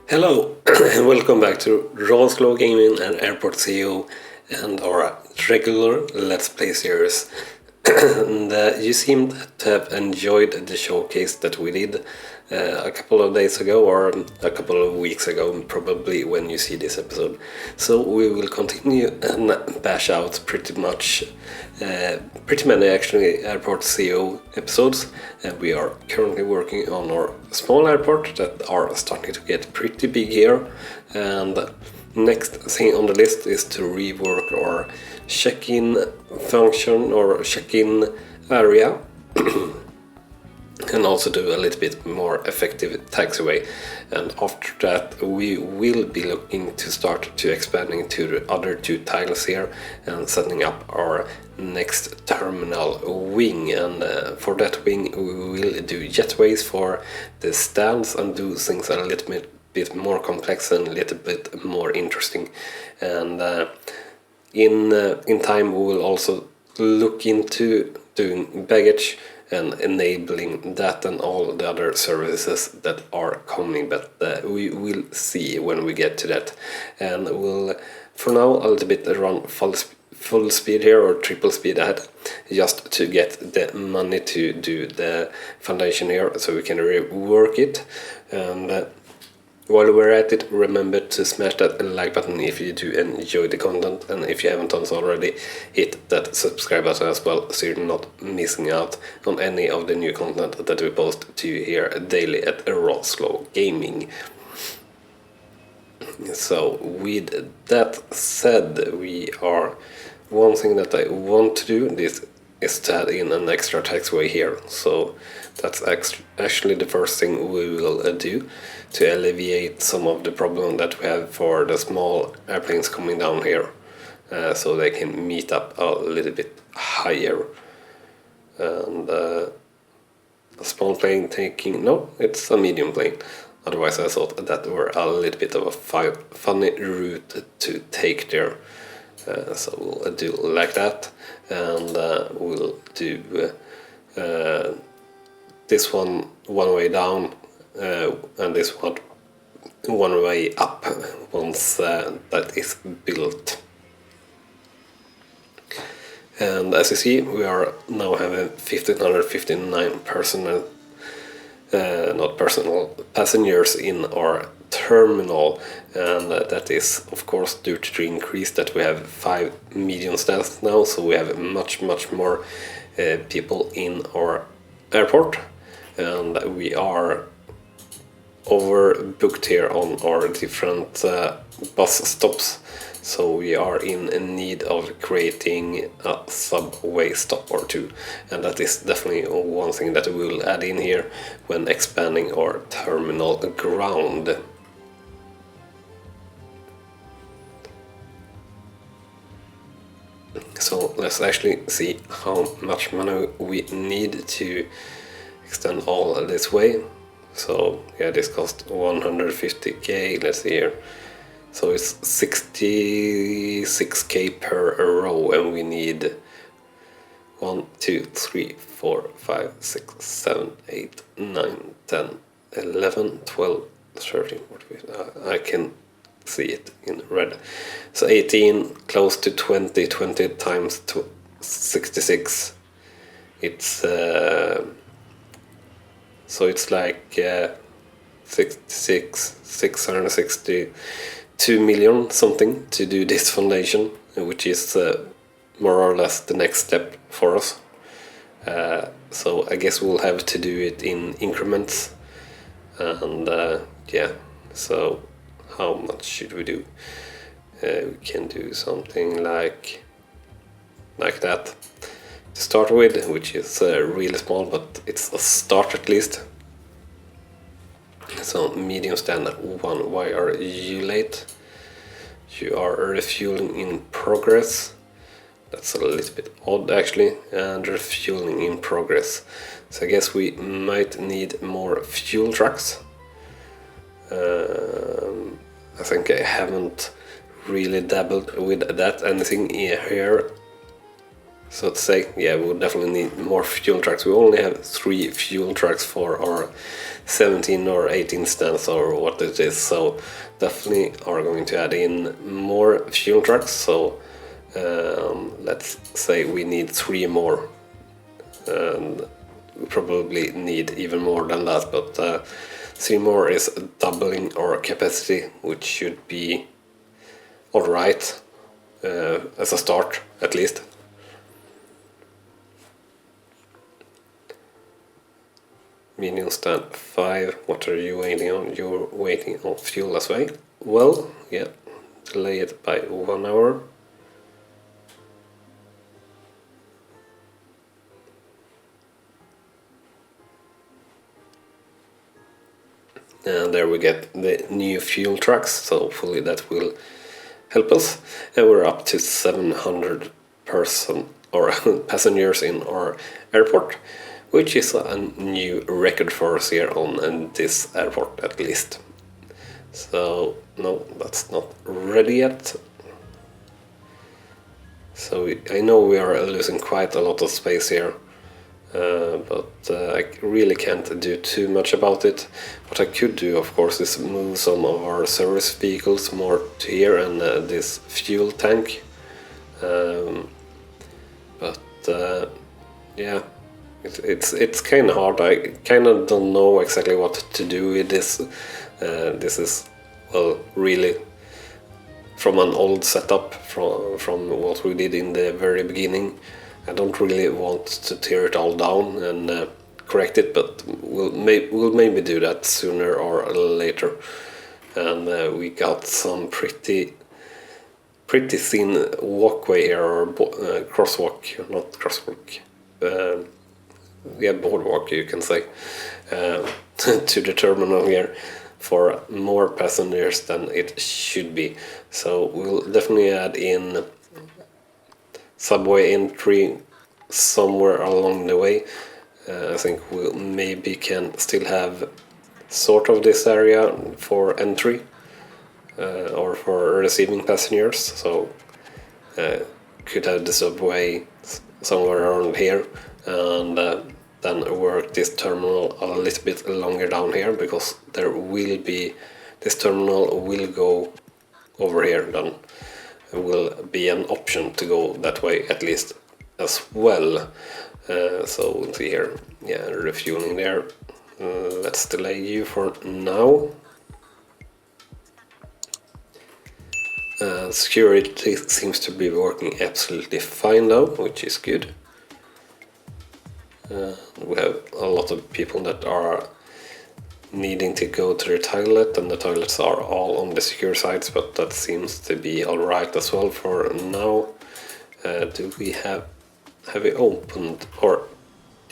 Hello, and welcome back to RawSlowGaming and Airport CEO and our regular Let's Play series. And you seem to have enjoyed the showcase that we did a couple of days ago, or a couple of weeks ago, probably when you see this episode. So we will continue and bash out pretty many actually Airport CEO episodes. We are currently working on our small airport that are starting to get pretty big here, and next thing on the list is to rework our check-in function or check-in area and also do a little bit more effective taxiway. And after that we will be looking to start to expanding to the other two tiles here and setting up our next terminal wing. And for that wing we will do jetways for the stands and do things a little bit more complex and a little bit more interesting. And in time we will also look into doing baggage and enabling that and all the other services that are coming, but we will see when we get to that. And we'll for now a little bit run full speed here, or triple speed ahead, just to get the money to do the foundation here so we can rework it. And while we're at it, remember to smash that like button if you do enjoy the content, and if you haven't done so already, hit that subscribe button as well so you're not missing out on any of the new content that we post to you here daily at RawSlowGaming. So with that said, one thing that I want to do this is to add in an extra taxiway here. So that's actually the first thing we will do to alleviate some of the problem that we have for the small airplanes coming down here, so they can meet up a little bit higher. And a small plane taking, no, it's a medium plane. Otherwise I thought that were a little bit of a funny route to take there. So we'll do like that, and we'll do this one way down and this one way up once that is built. And as you see, we are now having 1,559 passengers in our terminal, and that is of course due to the increase that we have 5 medium staff now, so we have much more people in our airport, and we are overbooked here on our different bus stops, so we are in need of creating a subway stop or two, and that is definitely one thing that we will add in here when expanding our terminal ground. So let's actually see how much money we need to extend all this way. So yeah, this cost 150k, let's see here. So it's 66k per row, and we need 1, 2, 3, 4, 5, 6, 7, 8, 9, 10, 11, 12, 13, 14, I can see it in red. So 18, close to 20 times 66. It's so it's like 662 million something to do this foundation, which is more or less the next step for us. So I guess we'll have to do it in increments, and yeah, so how much should we do? We can do something like that to start with, which is really small, but it's a start at least. So medium standard 1, why are you late? You are refueling in progress. That's a little bit odd actually, and refueling in progress. So I guess we might need more fuel trucks. I think I haven't really dabbled with that anything here so to say. Yeah, we'll definitely need more fuel trucks. We only have 3 fuel trucks for our 17 or 18 stands or what it is, so definitely are going to add in more fuel trucks. So let's say we need 3 more, and we probably need even more than that, but 3 more is doubling our capacity, which should be alright as a start at least. Medium stand 5, what are you waiting on? You're waiting on fuel as well. Well, yeah, delay it by 1 hour. And there we get the new fuel trucks, so hopefully that will help us. And we're up to 700 passengers in our airport, which is a new record for us here on this airport at least. So no, that's not ready yet. So I know we are losing quite a lot of space here, but I really can't do too much about it. What I could do, of course, is move some of our service vehicles more to here and this fuel tank. Yeah, it's kind of hard. I kind of don't know exactly what to do with this. This is, well, really from an old setup from what we did in the very beginning. I don't really want to tear it all down and correct it, but we'll maybe do that sooner or later. And we got some pretty thin walkway here, or crosswalk, not crosswalk. Yeah, boardwalk, you can say, to the terminal here for more passengers than it should be. So we'll definitely add in subway entry somewhere along the way. I think we maybe can still have sort of this area for entry or for receiving passengers. So could have the subway somewhere around here, and then work this terminal a little bit longer down here, because there will be, this terminal will go over here, then will be an option to go that way at least as well. So we'll see here, yeah, refueling there. Let's delay you for now. Security seems to be working absolutely fine now, which is good. We have a lot of people that are needing to go to the toilet, and the toilets are all on the secure sides, but that seems to be alright as well for now. Do we have we opened, or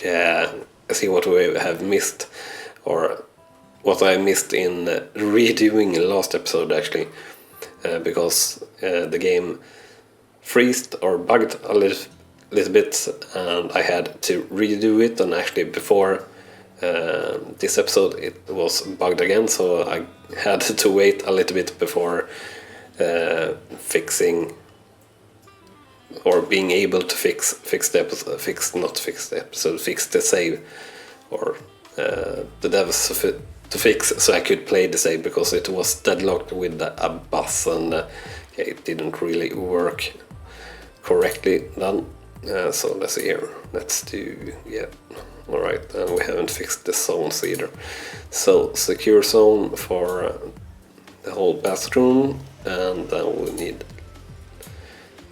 yeah, I see what we have missed, or what I missed in redoing last episode actually, because the game freezed or bugged a little bit, and I had to redo it, and actually before this episode it was bugged again, so I had to wait a little bit before fixing, or being able to fix the episode, fix the save, or the devs to fix, so I could play the save, because it was deadlocked with a bus, and yeah, it didn't really work correctly then. So let's see here, let's do, yeah, alright, and we haven't fixed the zones either. So secure zone for the whole bathroom, and then we need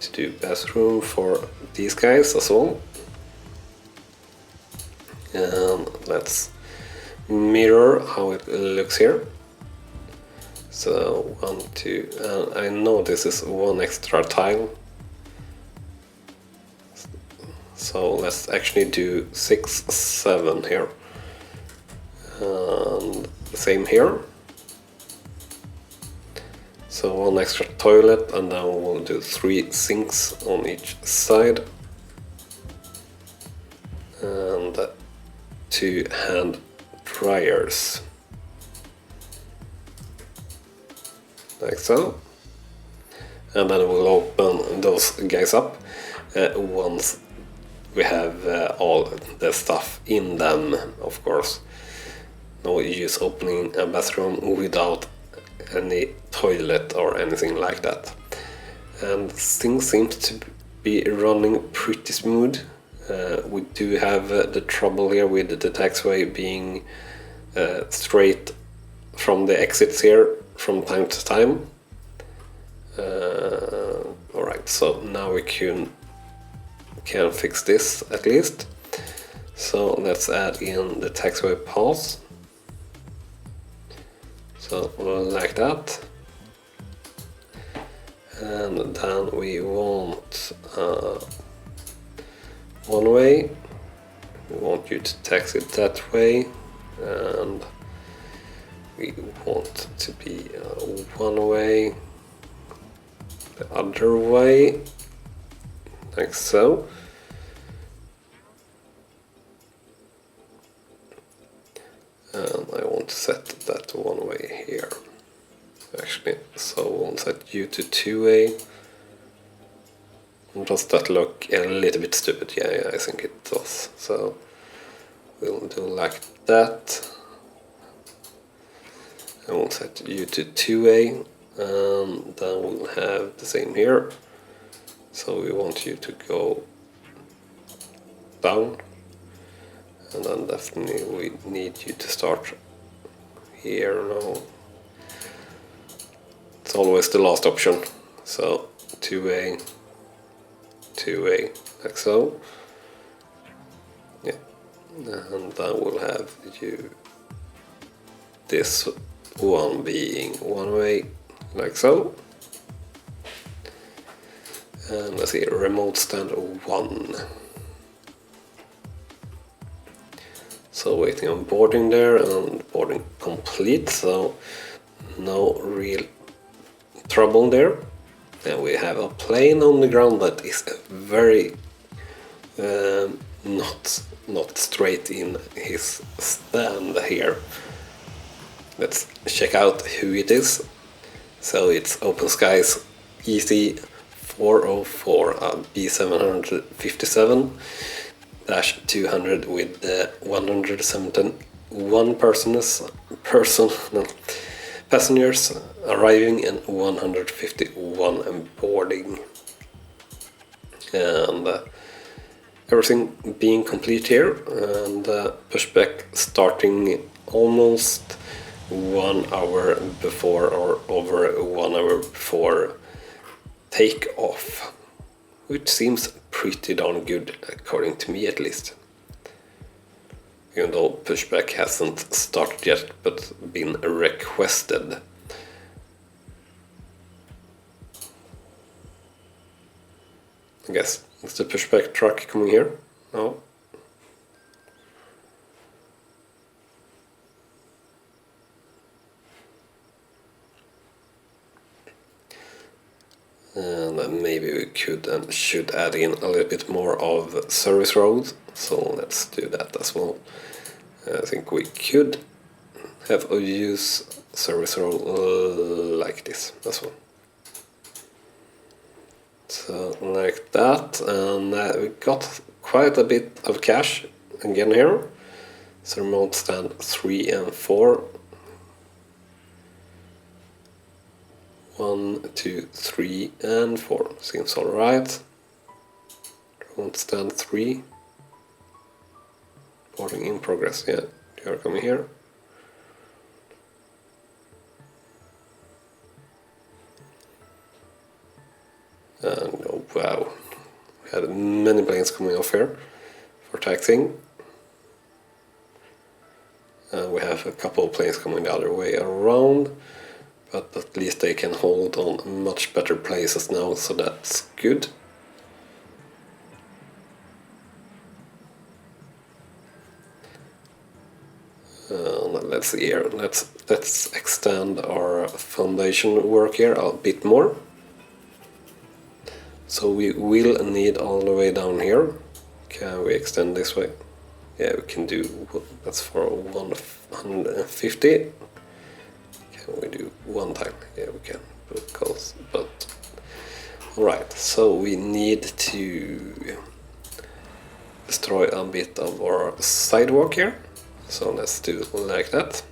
to do bathroom for these guys as well. And let's mirror how it looks here. So 1, 2, and I know this is one extra tile, so let's actually do 6, 7 here, and same here. So one extra toilet, and then we'll do 3 sinks on each side, and 2 hand dryers, like so. And then we'll open those guys up once we have all the stuff in them, of course. No use opening a bathroom without any toilet or anything like that. And things seem to be running pretty smooth. We do have the trouble here with the taxiway being straight from the exits here from time to time. Alright, so now we can fix this at least. So let's add in the taxiway pass. So like that. And then we want one way. We want you to taxi it that way, and we want to be one way the other way, like so. And I want to set that one way here. Actually, so I won't set you to 2-way. Does that look a little bit stupid? Yeah, I think it does. So we'll do like that. I won't set you to 2-way, and then we'll have the same here. So we want you to go down, and then definitely we need you to start here now. It's always the last option. So 2-way, 2-way, like so. Yeah, and then we'll have you this one being one way, like so. And let's see, remote stand 1. So waiting on boarding there, and boarding complete, so no real trouble there. And we have a plane on the ground that is very not straight in his stand here. Let's check out who it is. So it's Open Skies EC404 B757-200 with 171 passengers arriving and 151 boarding. And everything being complete here, and pushback starting almost 1 hour before, or over 1 hour before takeoff, which seems pretty darn good according to me at least. Even though pushback hasn't started yet but been requested. I guess, is the pushback truck coming here? No. And then maybe we could and should add in a little bit more of service road, so let's do that as well. I think we could have a use service road like this as well. So like that, and we got quite a bit of cash again here. So remote stand 3 and 4. 1, 2, 3, and 4. Seems alright. Remote stand 3. Boarding in progress, yeah, you are coming here. And oh, wow, we had many planes coming off here for taxiing. And we have a couple of planes coming the other way around, but at least they can hold on much better places now, so that's good. Let's see here, let's extend our foundation work here a bit more. So we will need all the way down here. Can we extend this way? Yeah, we can do, that's for 150. Can we do one time? Yeah, we can, but alright, so we need to destroy a bit of our sidewalk here. So let's do it like that.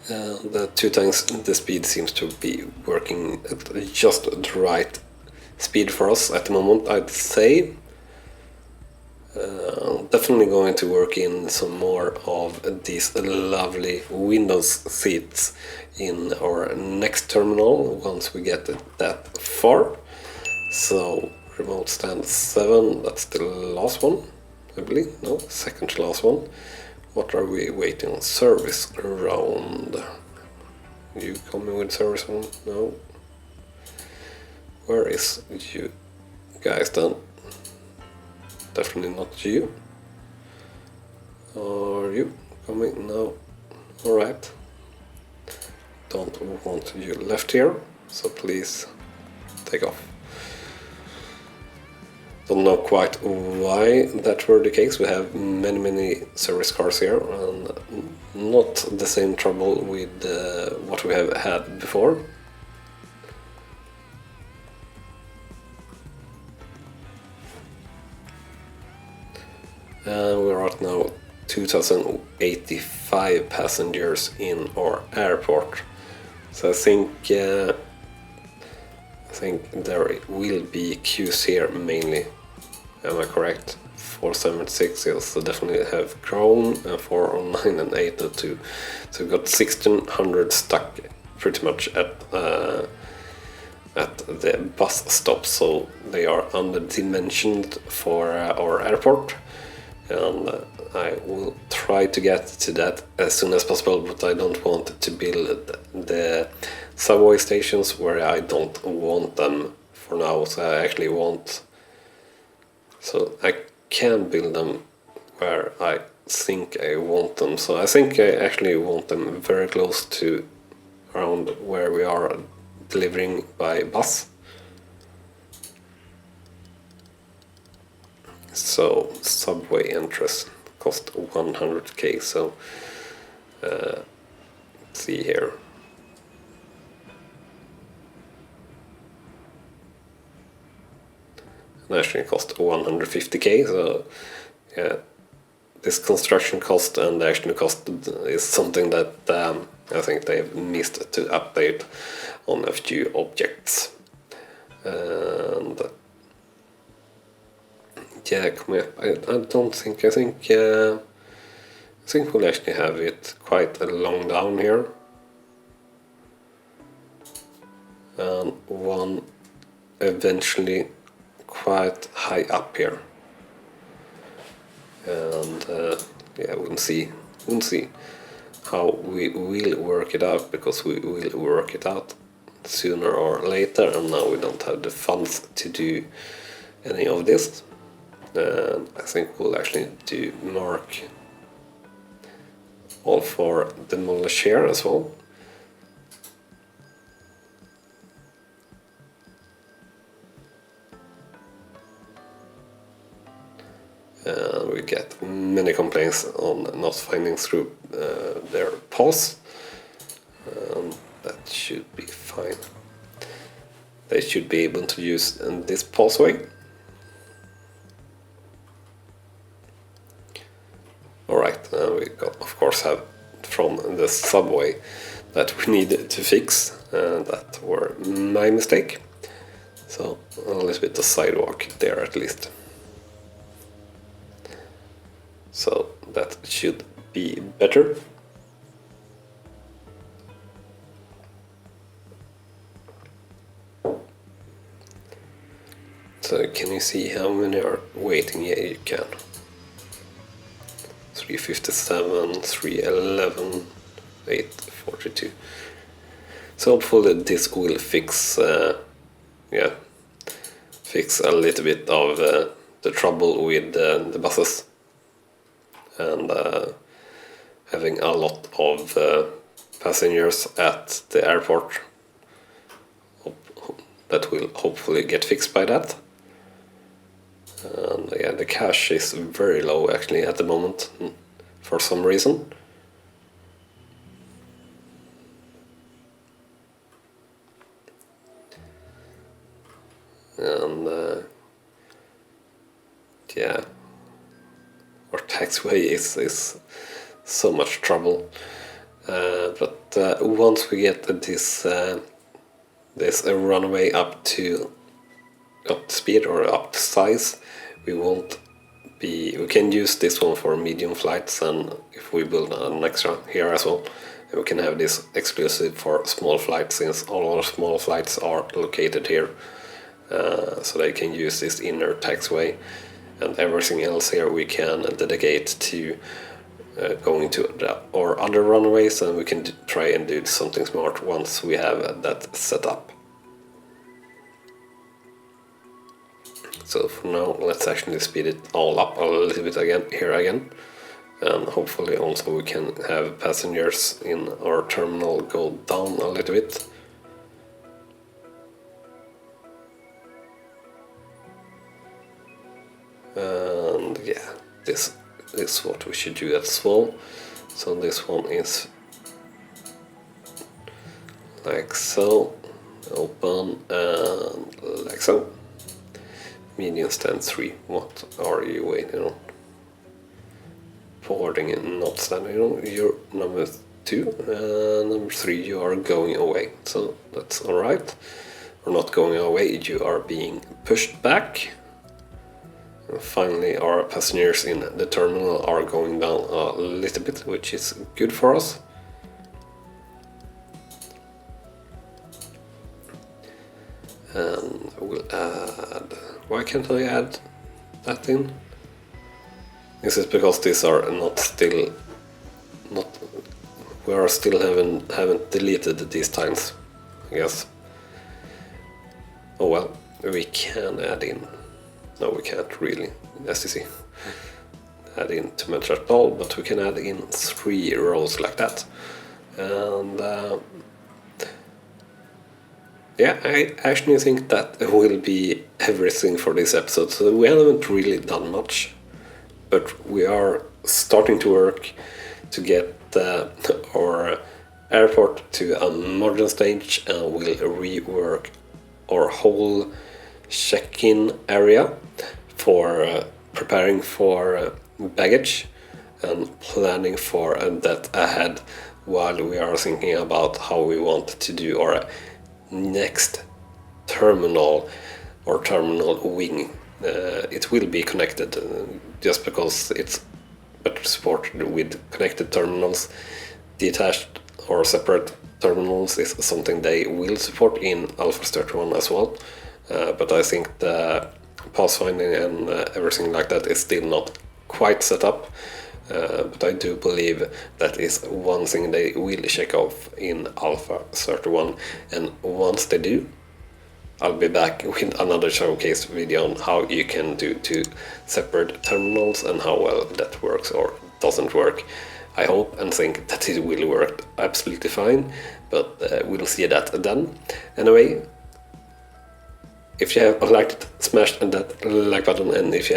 The 2 times the speed seems to be working at just the right speed for us at the moment, I'd say. Definitely going to work in some more of these lovely Windows seats in our next terminal once we get that far. So remote stand 7, that's the last one, I believe. No, second to last one. What are we waiting on? Service round. You coming with service round? No. Where is you guys then? Definitely not you. Are you coming? No. Alright. Don't want you left here, so please take off. Don't know quite why that were the case. We have many service cars here and not the same trouble with what we have had before. We're at now 2085 passengers in our airport. So I think there will be queues here mainly. Am I correct? 476, yes, so definitely have grown, 409 and 802. So we've got 1600 stuck pretty much at the bus stop, so they are underdimensioned for our airport. And I will try to get to that as soon as possible, but I don't want to build the subway stations where I don't want them for now. So I can build them where I think I want them. So I think I actually want them very close to around where we are delivering by bus. So subway entrance cost 100k, so let's see here. It actually cost 150k, so yeah, this construction cost and the actual cost is something that I think they've missed to update on a few objects. And yeah, I think we'll actually have it quite long down here. And one eventually quite high up here. And yeah, we'll see how we will work it out, because we will work it out sooner or later, and now we don't have the funds to do any of this. And I think we'll actually do mark all for demolish here as well. We get many complaints on not finding through their pause. That should be fine. They should be able to use this pauseway. Alright, we got, of course, have from the subway that we need to fix. That were my mistake. So a little bit of sidewalk there at least. So that should be better. So can you see how many are waiting? Yeah, you can. 357, 311, 842. So hopefully this will fix, fix a little bit of the trouble with the buses. And having a lot of passengers at the airport. That will hopefully get fixed by that. And yeah, the cash is very low actually at the moment for some reason. taxiway is so much trouble. But once we get this runway up to speed or up to size, we can use this one for medium flights, and if we build an extra here as well, we can have this exclusive for small flights, since all our small flights are located here. So they can use this inner taxiway, and everything else here we can dedicate to going to our other runways, and we can try and do something smart once we have that set up. So for now, let's actually speed it all up a little bit again, and hopefully also we can have passengers in our terminal go down a little bit. And yeah, this is what we should do as well. So this one is like so, open, and like so. Medium stand 3, what are you waiting on? Boarding and not standing on. You're number 2, and number 3 you are going away, so that's alright. Or not going away, you are being pushed back. And finally, our passengers in the terminal are going down a little bit, which is good for us. And we'll add... Why can't I add that in? This is because these are we are still haven't deleted these tiles, I guess. Oh well, we can add in. No, we can't really, as you see, add in too much at all, but we can add in 3 rows like that. And yeah, I actually think that will be everything for this episode. So we haven't really done much, but we are starting to work to get our airport to a modern stage, and we'll rework our whole check-in area for preparing for baggage and planning for that ahead, while we are thinking about how we want to do our next terminal or terminal wing. It will be connected, just because it's better supported with connected terminals. Detached or separate terminals is something they will support in Alpha 31 as well, but I think the pathfinding and everything like that is still not quite set up. But I do believe that is one thing they will check off in Alpha 31, and once they do, I'll be back with another showcase video on how you can do 2 separate terminals and how well that works or doesn't work. I hope and think that it will work absolutely fine, but we'll see that then. Anyway, if you have liked it, smash that like button, and if you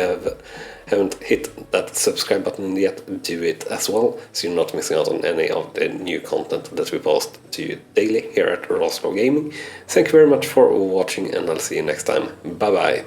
haven't hit that subscribe button yet, do it as well, so you're not missing out on any of the new content that we post to you daily here at RawSlowGaming. Thank you very much for watching, and I'll see you next time. Bye bye.